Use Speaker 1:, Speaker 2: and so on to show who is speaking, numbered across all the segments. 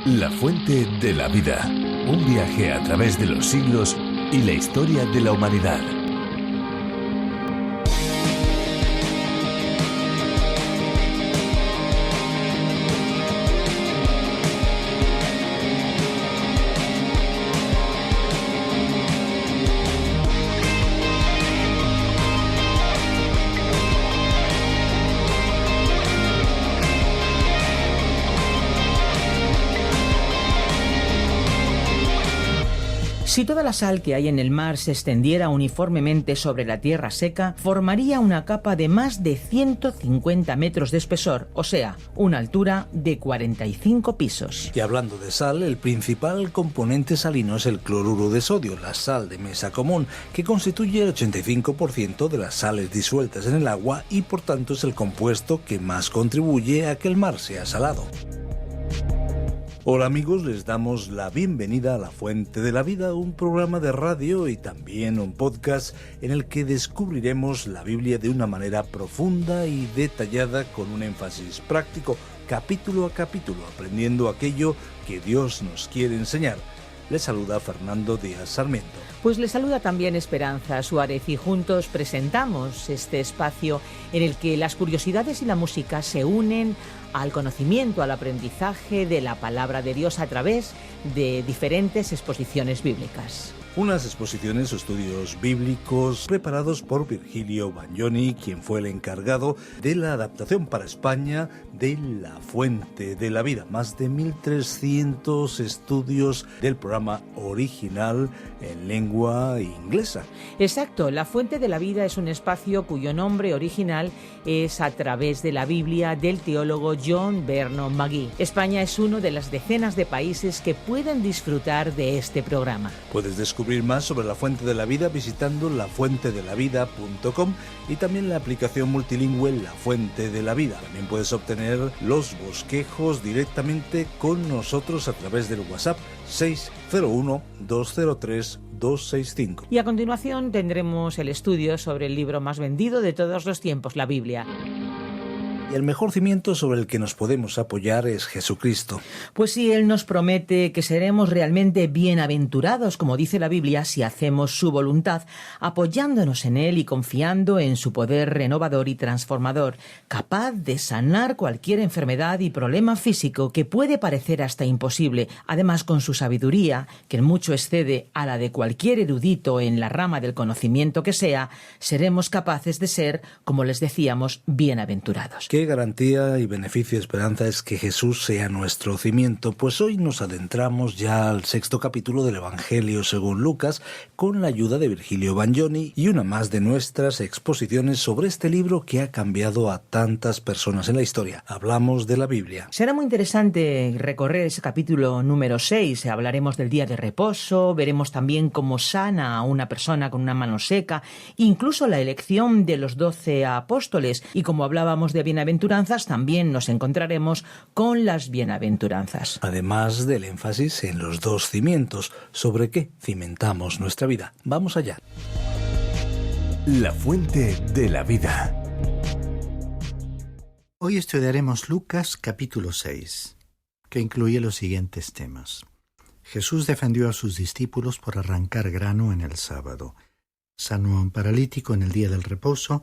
Speaker 1: La fuente de la vida. Un viaje a través de los siglos y la historia de la humanidad.
Speaker 2: Si toda la sal que hay en el mar se extendiera uniformemente sobre la tierra seca, formaría una capa de más de 150 metros de espesor, o sea, una altura de 45 pisos.
Speaker 3: Y hablando de sal, el principal componente salino es el cloruro de sodio, la sal de mesa común, que constituye el 85% de las sales disueltas en el agua y por tanto es el compuesto que más contribuye a que el mar sea salado. Hola amigos, les damos la bienvenida a La Fuente de la Vida, un programa de radio y también un podcast en el que descubriremos la Biblia de una manera profunda y detallada con un énfasis práctico, capítulo a capítulo, aprendiendo aquello que Dios nos quiere enseñar. Les saluda Fernando Díaz Sarmiento.
Speaker 2: Pues les saluda también Esperanza Suárez y juntos presentamos este espacio en el que las curiosidades y la música se unen al conocimiento, al aprendizaje de la palabra de Dios a través de diferentes exposiciones bíblicas.
Speaker 3: Unas exposiciones o estudios bíblicos preparados por Virgilio Bagnoni, quien fue el encargado de la adaptación para España de La Fuente de la Vida. Más de 1.300 estudios del programa original en lengua inglesa.
Speaker 2: Exacto, La Fuente de la Vida es un espacio cuyo nombre original es A través de la Biblia del teólogo John Vernon McGee. España es uno de las decenas de países que pueden disfrutar de este programa.
Speaker 3: Puedes descubrir más sobre La Fuente de la Vida visitando lafuentedelavida.com y también la aplicación multilingüe La Fuente de la Vida. También puedes obtener los bosquejos directamente con nosotros a través del WhatsApp 601-203-265.
Speaker 2: Y a continuación tendremos el estudio sobre el libro más vendido de todos los tiempos, la Biblia.
Speaker 3: Y el mejor cimiento sobre el que nos podemos apoyar es Jesucristo.
Speaker 2: Pues sí, Él nos promete que seremos realmente bienaventurados, como dice la Biblia, si hacemos su voluntad, apoyándonos en Él y confiando en su poder renovador y transformador, capaz de sanar cualquier enfermedad y problema físico que puede parecer hasta imposible. Además, con su sabiduría, que en mucho excede a la de cualquier erudito en la rama del conocimiento que sea, seremos capaces de ser, como les decíamos, bienaventurados.
Speaker 3: Qué garantía y beneficio y esperanza es que Jesús sea nuestro cimiento, pues hoy nos adentramos ya al 6º capítulo del Evangelio según Lucas con la ayuda de Virgilio Bagnoni y una más de nuestras exposiciones sobre este libro que ha cambiado a tantas personas en la historia. Hablamos de la Biblia.
Speaker 2: Será muy interesante recorrer ese capítulo número 6, hablaremos del día de reposo, veremos también cómo sana a una persona con una mano seca, incluso la elección de los 12 apóstoles y como hablábamos de bienaventuranzas, también nos encontraremos con las bienaventuranzas.
Speaker 3: Además del énfasis en los dos cimientos, ¿sobre qué cimentamos nuestra vida? Vamos allá.
Speaker 1: La Fuente de la Vida.
Speaker 4: Hoy estudiaremos Lucas capítulo 6, que incluye los siguientes temas. Jesús defendió a sus discípulos por arrancar grano en el sábado. Sanó a un paralítico en el día del reposo.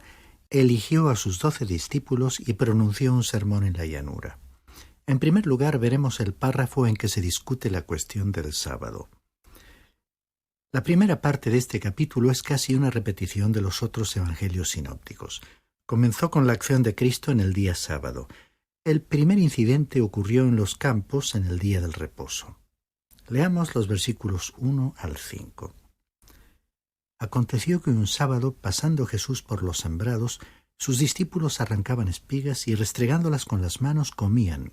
Speaker 4: Eligió a sus 12 discípulos y pronunció un sermón en la llanura. En primer lugar, veremos el párrafo en que se discute la cuestión del sábado. La primera parte de este capítulo es casi una repetición de los otros evangelios sinópticos. Comenzó con la acción de Cristo en el día sábado. El primer incidente ocurrió en los campos en el día del reposo. Leamos los versículos 1 al 5. Aconteció que un sábado, pasando Jesús por los sembrados, sus discípulos arrancaban espigas y restregándolas con las manos comían.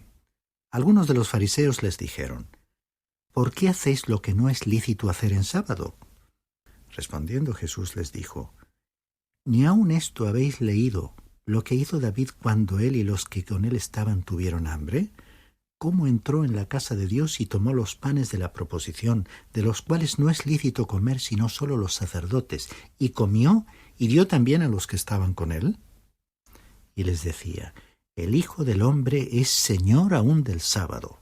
Speaker 4: Algunos de los fariseos les dijeron: ¿Por qué hacéis lo que no es lícito hacer en sábado? Respondiendo Jesús les dijo: ¿Ni aun esto habéis leído, lo que hizo David cuando él y los que con él estaban tuvieron hambre? ¿Cómo entró en la casa de Dios y tomó los panes de la proposición, de los cuales no es lícito comer sino solo los sacerdotes, y comió y dio también a los que estaban con él? Y les decía: el Hijo del Hombre es Señor aún del sábado.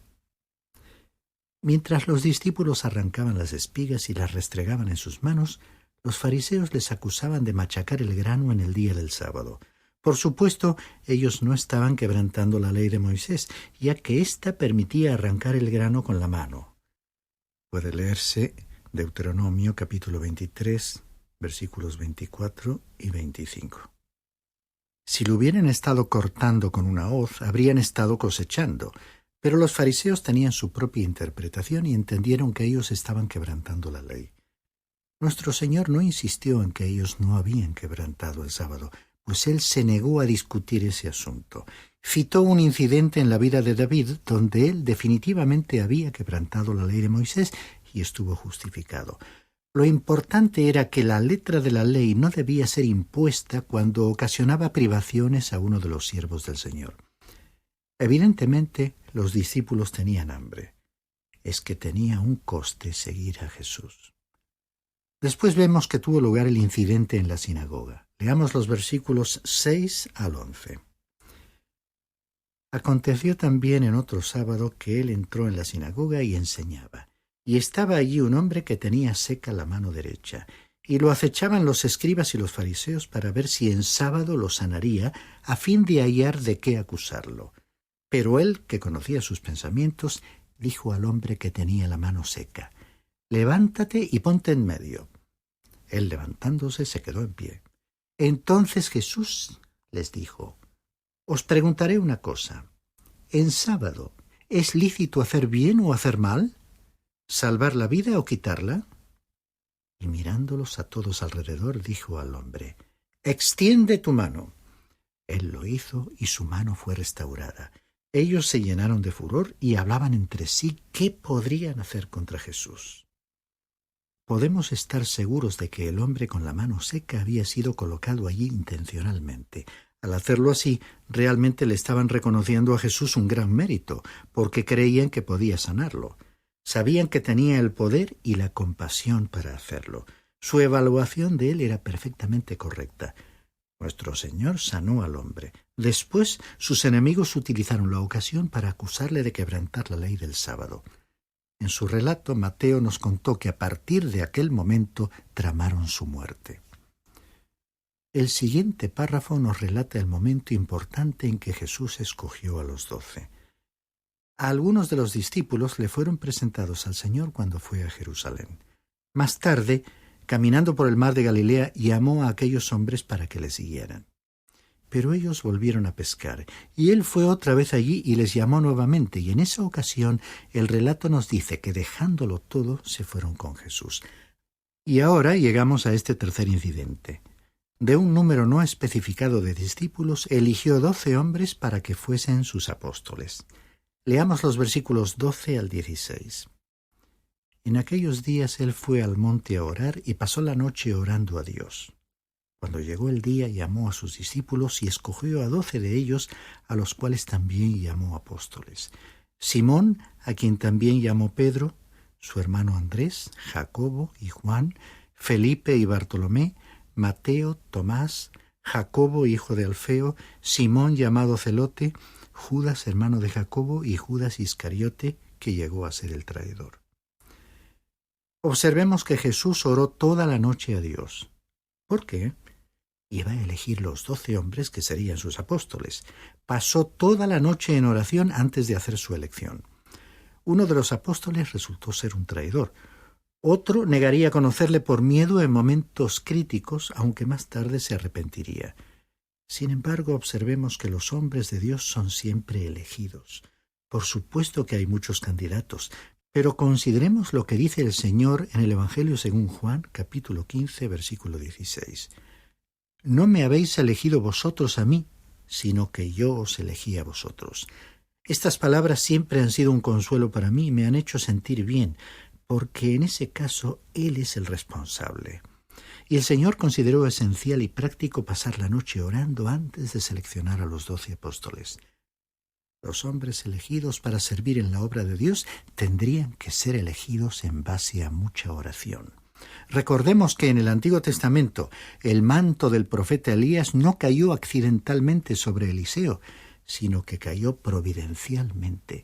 Speaker 4: Mientras los discípulos arrancaban las espigas y las restregaban en sus manos, los fariseos les acusaban de machacar el grano en el día del sábado. Por supuesto, ellos no estaban quebrantando la ley de Moisés, ya que ésta permitía arrancar el grano con la mano. Puede leerse Deuteronomio capítulo 23, versículos 24 y 25. Si lo hubieran estado cortando con una hoz, habrían estado cosechando, pero los fariseos tenían su propia interpretación y entendieron que ellos estaban quebrantando la ley. Nuestro Señor no insistió en que ellos no habían quebrantado el sábado, pues Él se negó a discutir ese asunto. Citó un incidente en la vida de David donde él definitivamente había quebrantado la ley de Moisés y estuvo justificado. Lo importante era que la letra de la ley no debía ser impuesta cuando ocasionaba privaciones a uno de los siervos del Señor. Evidentemente, los discípulos tenían hambre. Es que tenía un coste seguir a Jesús. Después vemos que tuvo lugar el incidente en la sinagoga. Leamos los versículos 6 al 11. Aconteció también en otro sábado que él entró en la sinagoga y enseñaba. Y estaba allí un hombre que tenía seca la mano derecha, y lo acechaban los escribas y los fariseos para ver si en sábado lo sanaría, a fin de hallar de qué acusarlo. Pero él, que conocía sus pensamientos, dijo al hombre que tenía la mano seca: «Levántate y ponte en medio». Él, levantándose, se quedó en pie. Entonces Jesús les dijo: «Os preguntaré una cosa. ¿En sábado es lícito hacer bien o hacer mal? ¿Salvar la vida o quitarla?» Y mirándolos a todos alrededor, dijo al hombre: «Extiende tu mano». Él lo hizo y su mano fue restaurada. Ellos se llenaron de furor y hablaban entre sí qué podrían hacer contra Jesús. Podemos estar seguros de que el hombre con la mano seca había sido colocado allí intencionalmente. Al hacerlo así, realmente le estaban reconociendo a Jesús un gran mérito, porque creían que podía sanarlo. Sabían que tenía el poder y la compasión para hacerlo. Su evaluación de él era perfectamente correcta. Nuestro Señor sanó al hombre. Después, sus enemigos utilizaron la ocasión para acusarle de quebrantar la ley del sábado. En su relato, Mateo nos contó que a partir de aquel momento tramaron su muerte. El siguiente párrafo nos relata el momento importante en que Jesús escogió a los 12. A algunos de los discípulos le fueron presentados al Señor cuando fue a Jerusalén. Más tarde, caminando por el mar de Galilea, llamó a aquellos hombres para que le siguieran. Pero ellos volvieron a pescar, y él fue otra vez allí y les llamó nuevamente, y en esa ocasión el relato nos dice que dejándolo todo se fueron con Jesús. Y ahora llegamos a este tercer incidente. De un número no especificado de discípulos, eligió 12 hombres para que fuesen sus apóstoles. Leamos los versículos 12 al 16. En aquellos días él fue al monte a orar y pasó la noche orando a Dios. Cuando llegó el día, llamó a sus discípulos y escogió a 12 de ellos, a los cuales también llamó apóstoles. Simón, a quien también llamó Pedro, su hermano Andrés, Jacobo y Juan, Felipe y Bartolomé, Mateo, Tomás, Jacobo hijo de Alfeo, Simón llamado Celote, Judas hermano de Jacobo y Judas Iscariote, que llegó a ser el traidor. Observemos que Jesús oró toda la noche a Dios. ¿Por qué? Iba a elegir los 12 hombres que serían sus apóstoles. Pasó toda la noche en oración antes de hacer su elección. Uno de los apóstoles resultó ser un traidor. Otro negaría conocerle por miedo en momentos críticos, aunque más tarde se arrepentiría. Sin embargo, observemos que los hombres de Dios son siempre elegidos. Por supuesto que hay muchos candidatos, pero consideremos lo que dice el Señor en el Evangelio según Juan, capítulo 15, versículo 16. No me habéis elegido vosotros a mí, sino que yo os elegí a vosotros. Estas palabras siempre han sido un consuelo para mí y me han hecho sentir bien, porque en ese caso Él es el responsable. Y el Señor consideró esencial y práctico pasar la noche orando antes de seleccionar a los 12 apóstoles. Los hombres elegidos para servir en la obra de Dios tendrían que ser elegidos en base a mucha oración. Recordemos que en el Antiguo Testamento el manto del profeta Elías no cayó accidentalmente sobre Eliseo, sino que cayó providencialmente.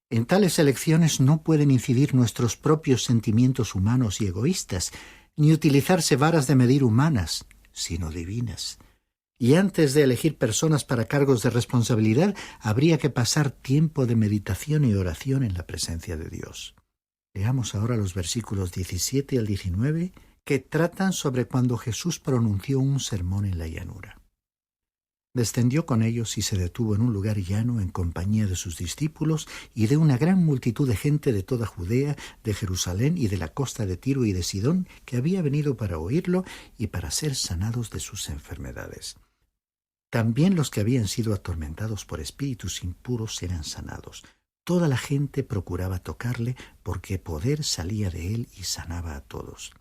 Speaker 4: En tales elecciones no pueden incidir nuestros propios sentimientos humanos y egoístas, ni utilizarse varas de medir humanas, sino divinas. Y antes de elegir personas para cargos de responsabilidad, habría que pasar tiempo de meditación y oración en la presencia de Dios. Leamos ahora los versículos 17 al 19, que tratan sobre cuando Jesús pronunció un sermón en la llanura. Descendió con ellos y se detuvo en un lugar llano en compañía de sus discípulos y de una gran multitud de gente de toda Judea, de Jerusalén y de la costa de Tiro y de Sidón, que había venido para oírlo y para ser sanados de sus enfermedades. También los que habían sido atormentados por espíritus impuros eran sanados. Toda la gente procuraba tocarle, porque poder salía de él y sanaba a todos.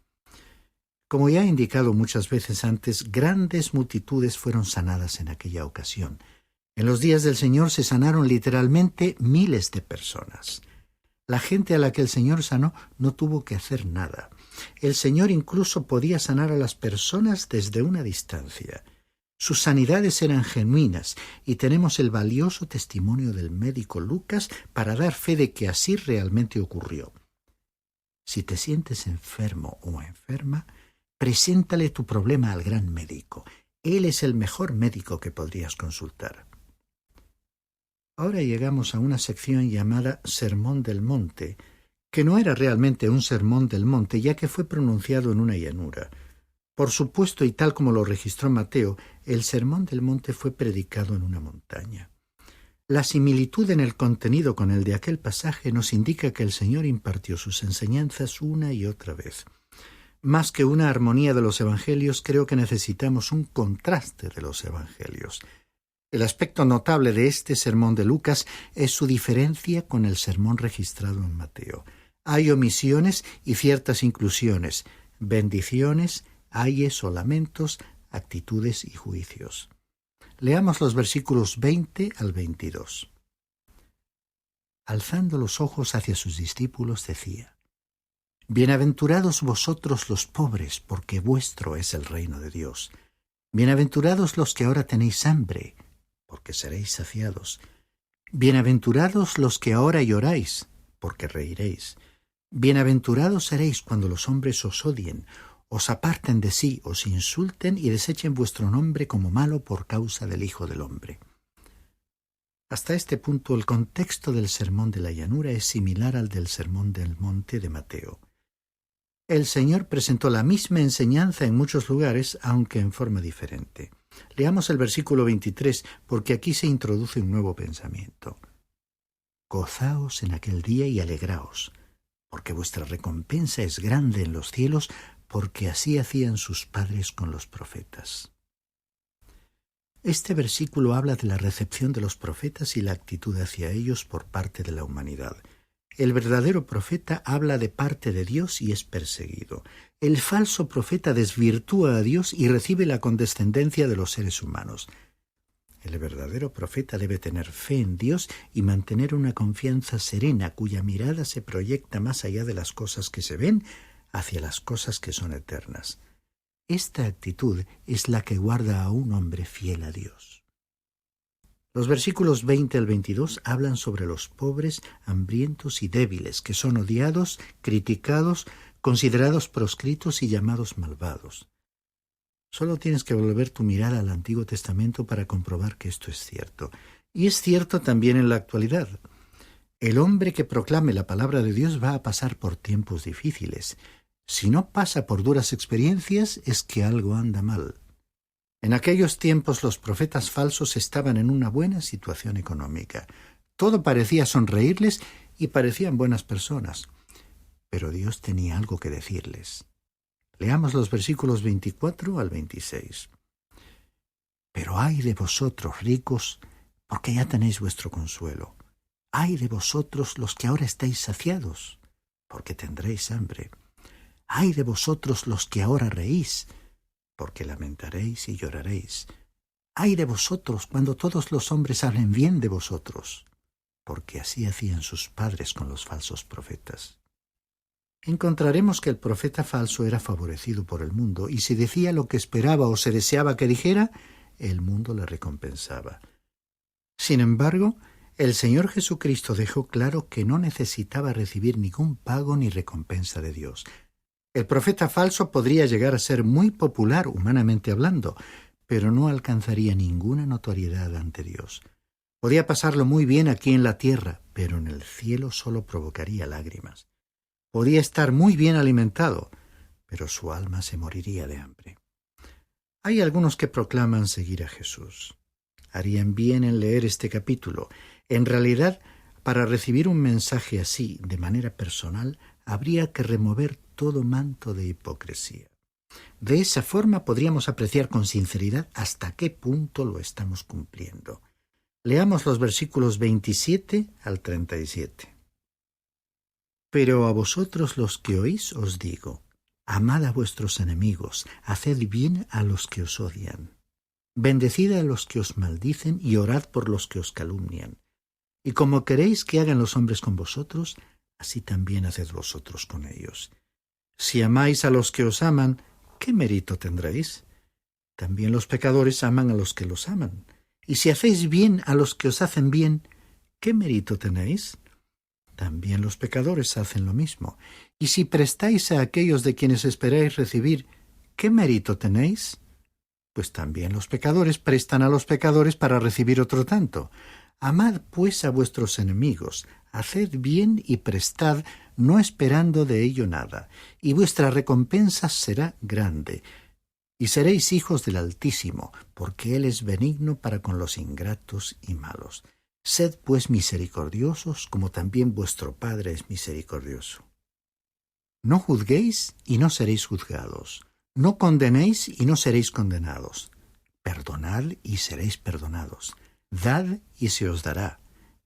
Speaker 4: Como ya he indicado muchas veces antes, grandes multitudes fueron sanadas en aquella ocasión. En los días del Señor se sanaron literalmente miles de personas. La gente a la que el Señor sanó no tuvo que hacer nada. El Señor incluso podía sanar a las personas desde una distancia. Sus sanidades eran genuinas y tenemos el valioso testimonio del médico Lucas para dar fe de que así realmente ocurrió. Si te sientes enfermo o enferma, preséntale tu problema al gran médico. Él es el mejor médico que podrías consultar. Ahora llegamos a una sección llamada Sermón del Monte, que no era realmente un sermón del monte, ya que fue pronunciado en una llanura. Por supuesto, y tal como lo registró Mateo, el Sermón del Monte fue predicado en una montaña. La similitud en el contenido con el de aquel pasaje nos indica que el Señor impartió sus enseñanzas una y otra vez. Más que una armonía de los evangelios, creo que necesitamos un contraste de los evangelios. El aspecto notable de este sermón de Lucas es su diferencia con el sermón registrado en Mateo. Hay omisiones y ciertas inclusiones, bendiciones, ayes o lamentos, actitudes y juicios. Leamos los versículos 20 al 22. Alzando los ojos hacia sus discípulos, decía: Bienaventurados vosotros los pobres, porque vuestro es el reino de Dios. Bienaventurados los que ahora tenéis hambre, porque seréis saciados. Bienaventurados los que ahora lloráis, porque reiréis. Bienaventurados seréis cuando los hombres os odien, os aparten de sí, os insulten y desechen vuestro nombre como malo por causa del Hijo del Hombre. Hasta este punto, el contexto del Sermón de la Llanura es similar al del Sermón del Monte de Mateo. El Señor presentó la misma enseñanza en muchos lugares, aunque en forma diferente. Leamos el versículo 23, porque aquí se introduce un nuevo pensamiento. Gozaos en aquel día y alegraos, porque vuestra recompensa es grande en los cielos, porque así hacían sus padres con los profetas. Este versículo habla de la recepción de los profetas y la actitud hacia ellos por parte de la humanidad. El verdadero profeta habla de parte de Dios y es perseguido. El falso profeta desvirtúa a Dios y recibe la condescendencia de los seres humanos. El verdadero profeta debe tener fe en Dios y mantener una confianza serena cuya mirada se proyecta más allá de las cosas que se ven hacia las cosas que son eternas. Esta actitud es la que guarda a un hombre fiel a Dios. Los versículos 20 al 22 hablan sobre los pobres, hambrientos y débiles, que son odiados, criticados, considerados proscritos y llamados malvados. Solo tienes que volver tu mirada al Antiguo Testamento para comprobar que esto es cierto. Y es cierto también en la actualidad. El hombre que proclame la palabra de Dios va a pasar por tiempos difíciles. Si no pasa por duras experiencias, es que algo anda mal. En aquellos tiempos los profetas falsos estaban en una buena situación económica. Todo parecía sonreírles y parecían buenas personas. Pero Dios tenía algo que decirles. Leamos los versículos 24 al 26. Pero ay de vosotros, ricos, porque ya tenéis vuestro consuelo. Ay de vosotros los que ahora estáis saciados, porque tendréis hambre. Ay de vosotros los que ahora reís, porque lamentaréis y lloraréis. Ay de vosotros cuando todos los hombres hablen bien de vosotros, porque así hacían sus padres con los falsos profetas. Encontraremos que el profeta falso era favorecido por el mundo, y si decía lo que esperaba o se deseaba que dijera, el mundo le recompensaba. Sin embargo, El Señor Jesucristo dejó claro que no necesitaba recibir ningún pago ni recompensa de Dios. El profeta falso podría llegar a ser muy popular humanamente hablando, pero no alcanzaría ninguna notoriedad ante Dios. Podía pasarlo muy bien aquí en la tierra, pero en el cielo solo provocaría lágrimas. Podía estar muy bien alimentado, pero su alma se moriría de hambre. Hay algunos que proclaman seguir a Jesús. Harían bien en leer este capítulo. En realidad, para recibir un mensaje así, de manera personal, habría que remover todo manto de hipocresía. De esa forma podríamos apreciar con sinceridad hasta qué punto lo estamos cumpliendo. Leamos los versículos 27 al 37. Pero a vosotros los que oís os digo, amad a vuestros enemigos, haced bien a los que os odian. Bendecid a los que os maldicen y orad por los que os calumnian. Y como queréis que hagan los hombres con vosotros, así también haced vosotros con ellos. Si amáis a los que os aman, ¿qué mérito tendréis? También los pecadores aman a los que los aman. Y si hacéis bien a los que os hacen bien, ¿qué mérito tenéis? También los pecadores hacen lo mismo. Y si prestáis a aquellos de quienes esperáis recibir, ¿qué mérito tenéis? Pues también los pecadores prestan a los pecadores para recibir otro tanto. Amad pues a vuestros enemigos, haced bien y prestad, no esperando de ello nada, y vuestra recompensa será grande. Y seréis hijos del Altísimo, porque Él es benigno para con los ingratos y malos. Sed pues misericordiosos, como también vuestro Padre es misericordioso. No juzguéis y no seréis juzgados. No condenéis y no seréis condenados. Perdonad y seréis perdonados. Dad y se os dará.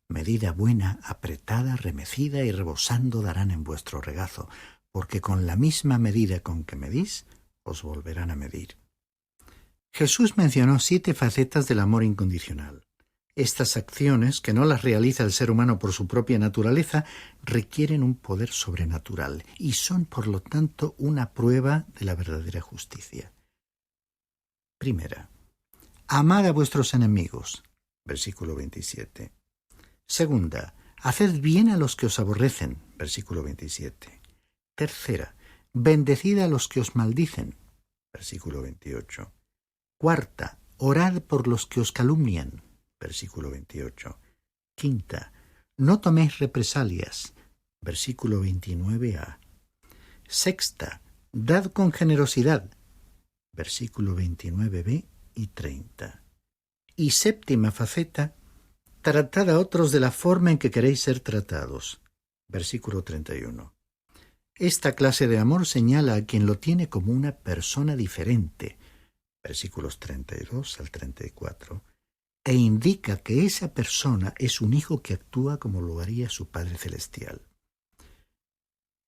Speaker 4: Medida buena, apretada, remecida y rebosando darán en vuestro regazo, porque con la misma medida con que medís, os volverán a medir. Jesús mencionó 7 facetas del amor incondicional. Estas acciones, que no las realiza el ser humano por su propia naturaleza, requieren un poder sobrenatural y son, por lo tanto, una prueba de la verdadera justicia. Primera, amad a vuestros enemigos, versículo 27. Segunda, haced bien a los que os aborrecen, versículo 27. Tercera, bendecid a los que os maldicen, versículo 28. Cuarta, orad por los que os calumnian, versículo 28. Quinta, no toméis represalias, versículo 29a. Sexta, dad con generosidad, versículo 29b y 30. Y séptima faceta, tratad a otros de la forma en que queréis ser tratados, versículo 31. Esta clase de amor señala a quien lo tiene como una persona diferente, versículos 32 al 34, e indica que esa persona es un hijo que actúa como lo haría su Padre Celestial.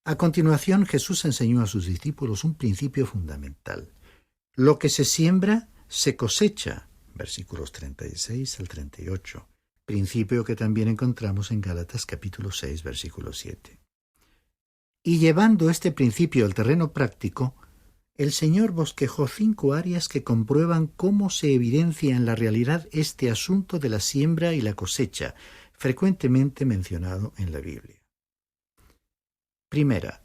Speaker 4: A continuación, Jesús enseñó a sus discípulos un principio fundamental. Lo que se siembra, se cosecha, versículos 36 al 38, principio que también encontramos en Gálatas capítulo 6, versículo 7. Y llevando este principio al terreno práctico, el Señor bosquejó 5 áreas que comprueban cómo se evidencia en la realidad este asunto de la siembra y la cosecha, frecuentemente mencionado en la Biblia. Primera,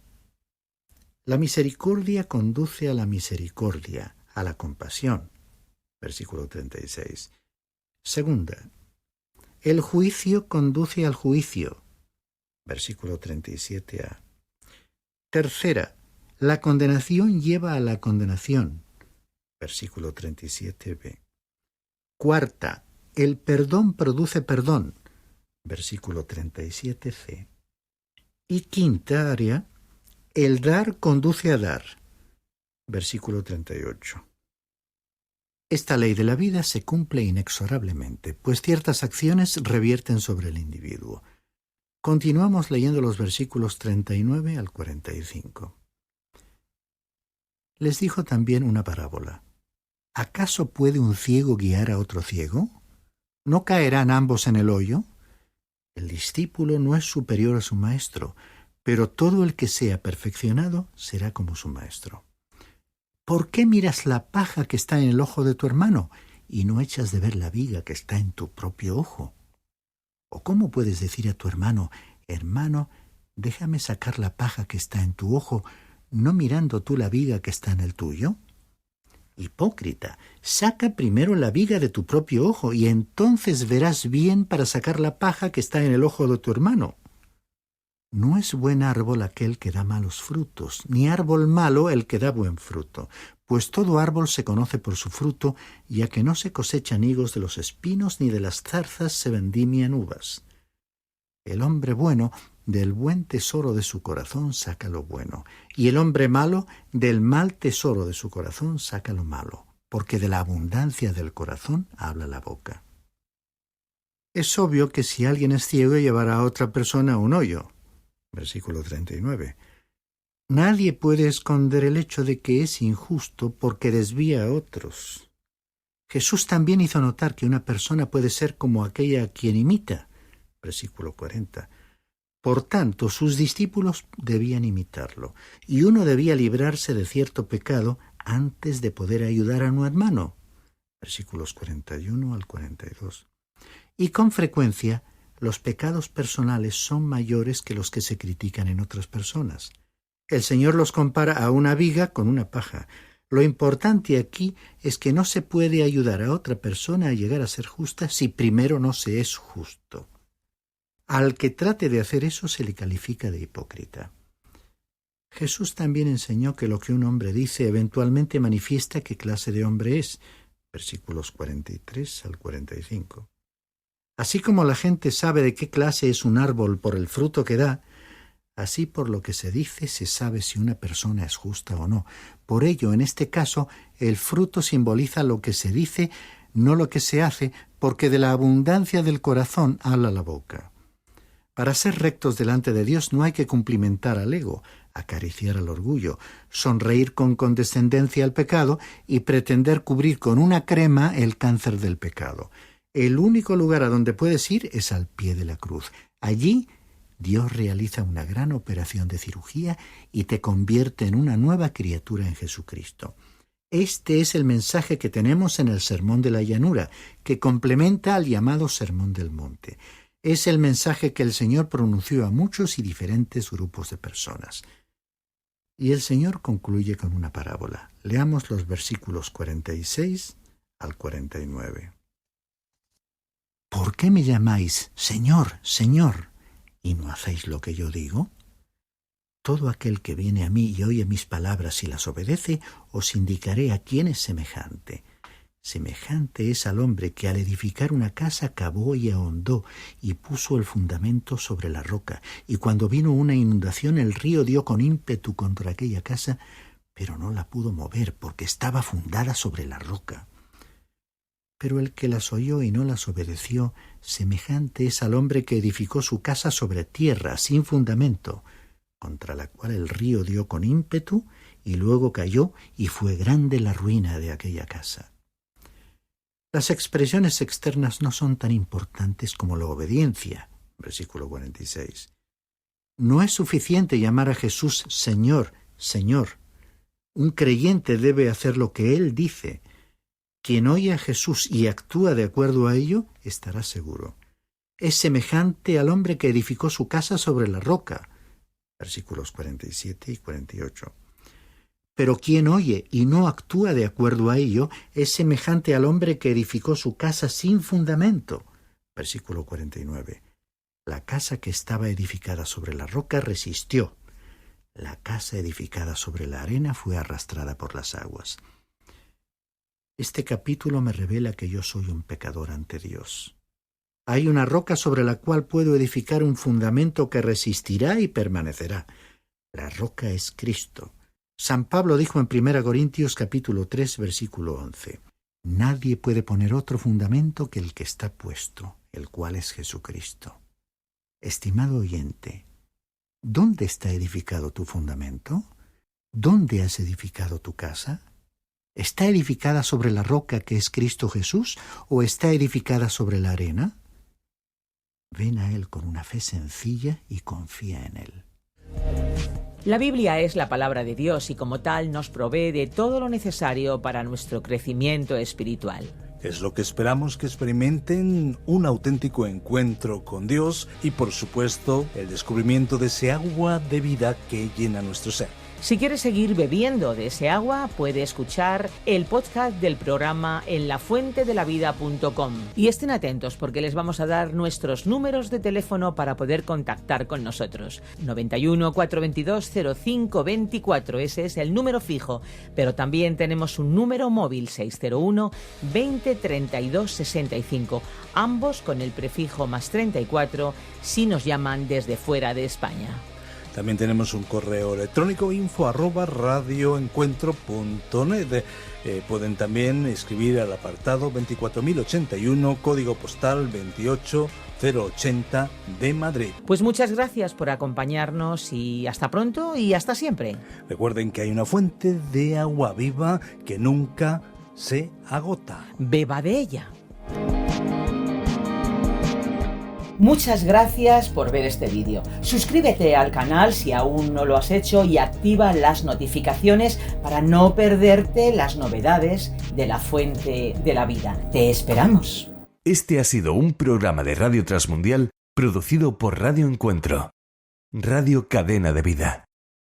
Speaker 4: la misericordia conduce a la misericordia, a la compasión, versículo 36. Segunda, el juicio conduce al juicio, versículo 37a. Tercera, la condenación lleva a la condenación, versículo 37b. Cuarta, el perdón produce perdón, versículo 37c. Y quinta área, el dar conduce a dar, versículo 38. Esta ley de la vida se cumple inexorablemente, pues ciertas acciones revierten sobre el individuo. Continuamos leyendo los versículos 39 al 45. Les dijo también una parábola. ¿Acaso puede un ciego guiar a otro ciego? ¿No caerán ambos en el hoyo? El discípulo no es superior a su maestro, pero todo el que sea perfeccionado será como su maestro. ¿Por qué miras la paja que está en el ojo de tu hermano y no echas de ver la viga que está en tu propio ojo? ¿O cómo puedes decir a tu hermano, hermano, déjame sacar la paja que está en tu ojo, no mirando tú la viga que está en el tuyo? Hipócrita, saca primero la viga de tu propio ojo y entonces verás bien para sacar la paja que está en el ojo de tu hermano. No es buen árbol aquel que da malos frutos, ni árbol malo el que da buen fruto, pues todo árbol se conoce por su fruto, ya que no se cosechan higos de los espinos, ni de las zarzas se vendimian uvas. El hombre bueno del buen tesoro de su corazón saca lo bueno, y el hombre malo del mal tesoro de su corazón saca lo malo, porque de la abundancia del corazón habla la boca. Es obvio que si alguien es ciego llevará a otra persona a un hoyo. Versículo 39. Nadie puede esconder el hecho de que es injusto porque desvía a otros. Jesús también hizo notar que una persona puede ser como aquella a quien imita. Versículo 40. Por tanto, sus discípulos debían imitarlo, y uno debía librarse de cierto pecado antes de poder ayudar a un hermano. Versículos 41 al 42. Y con frecuencia, los pecados personales son mayores que los que se critican en otras personas. El Señor los compara a una viga con una paja. Lo importante aquí es que no se puede ayudar a otra persona a llegar a ser justa si primero no se es justo. Al que trate de hacer eso se le califica de hipócrita. Jesús también enseñó que lo que un hombre dice eventualmente manifiesta qué clase de hombre es. Versículos 43 al 45. Así como la gente sabe de qué clase es un árbol por el fruto que da, así por lo que se dice se sabe si una persona es justa o no. Por ello, en este caso, el fruto simboliza lo que se dice, no lo que se hace, porque de la abundancia del corazón habla la boca. Para ser rectos delante de Dios no hay que cumplimentar al ego, acariciar al orgullo, sonreír con condescendencia al pecado y pretender cubrir con una crema el cáncer del pecado. El único lugar a donde puedes ir es al pie de la cruz. Allí Dios realiza una gran operación de cirugía y te convierte en una nueva criatura en Jesucristo. Este es el mensaje que tenemos en el Sermón de la Llanura, que complementa al llamado Sermón del Monte. Es el mensaje que el Señor pronunció a muchos y diferentes grupos de personas. Y el Señor concluye con una parábola. Leamos los versículos 46 al 49. ¿Por qué me llamáis Señor, Señor, y no hacéis lo que yo digo? Todo aquel que viene a mí y oye mis palabras y las obedece, os indicaré a quién es semejante. Semejante es al hombre que al edificar una casa cavó y ahondó y puso el fundamento sobre la roca. Y cuando vino una inundación, el río dio con ímpetu contra aquella casa, pero no la pudo mover porque estaba fundada sobre la roca. Pero el que las oyó y no las obedeció, semejante es al hombre que edificó su casa sobre tierra, sin fundamento, contra la cual el río dio con ímpetu y luego cayó y fue grande la ruina de aquella casa. Las expresiones externas no son tan importantes como la obediencia. Versículo 46. No es suficiente llamar a Jesús Señor, Señor. Un creyente debe hacer lo que Él dice. Quien oye a Jesús y actúa de acuerdo a ello, estará seguro. Es semejante al hombre que edificó su casa sobre la roca. Versículos 47 y 48. Pero quien oye y no actúa de acuerdo a ello es semejante al hombre que edificó su casa sin fundamento. Versículo 49. La casa que estaba edificada sobre la roca resistió. La casa edificada sobre la arena fue arrastrada por las aguas. Este capítulo me revela que yo soy un pecador ante Dios. Hay una roca sobre la cual puedo edificar un fundamento que resistirá y permanecerá. La roca es Cristo. San Pablo dijo en 1 Corintios capítulo 3, versículo 11, Nadie puede poner otro fundamento que el que está puesto, el cual es Jesucristo. Estimado oyente, ¿dónde está edificado tu fundamento? ¿Dónde has edificado tu casa? ¿Está edificada sobre la roca que es Cristo Jesús o está edificada sobre la arena? Ven a Él con una fe sencilla y confía en Él.
Speaker 2: La Biblia es la palabra de Dios y como tal nos provee de todo lo necesario para nuestro crecimiento espiritual.
Speaker 3: Es lo que esperamos que experimenten un auténtico encuentro con Dios y, por supuesto, el descubrimiento de ese agua de vida que llena nuestro ser.
Speaker 2: Si quieres seguir bebiendo de ese agua, puede escuchar el podcast del programa en lafuentedelavida.com. Y estén atentos porque les vamos a dar nuestros números de teléfono para poder contactar con nosotros. 91 422 0524, ese es el número fijo, pero también tenemos un número móvil 601 20 32 65, ambos con el prefijo más 34 si nos llaman desde fuera de España.
Speaker 3: También tenemos un correo electrónico info@radioencuentro.net. Pueden también escribir al apartado 24081, código postal 28080 de Madrid.
Speaker 2: Pues muchas gracias por acompañarnos y hasta pronto y hasta siempre.
Speaker 3: Recuerden que hay una fuente de agua viva que nunca se agota.
Speaker 2: Beba de ella. Muchas gracias por ver este vídeo. Suscríbete al canal si aún no lo has hecho y activa las notificaciones para no perderte las novedades de la Fuente de la Vida. ¡Te esperamos!
Speaker 1: Este ha sido un programa de Radio Transmundial producido por Radio Encuentro, Radio Cadena de Vida.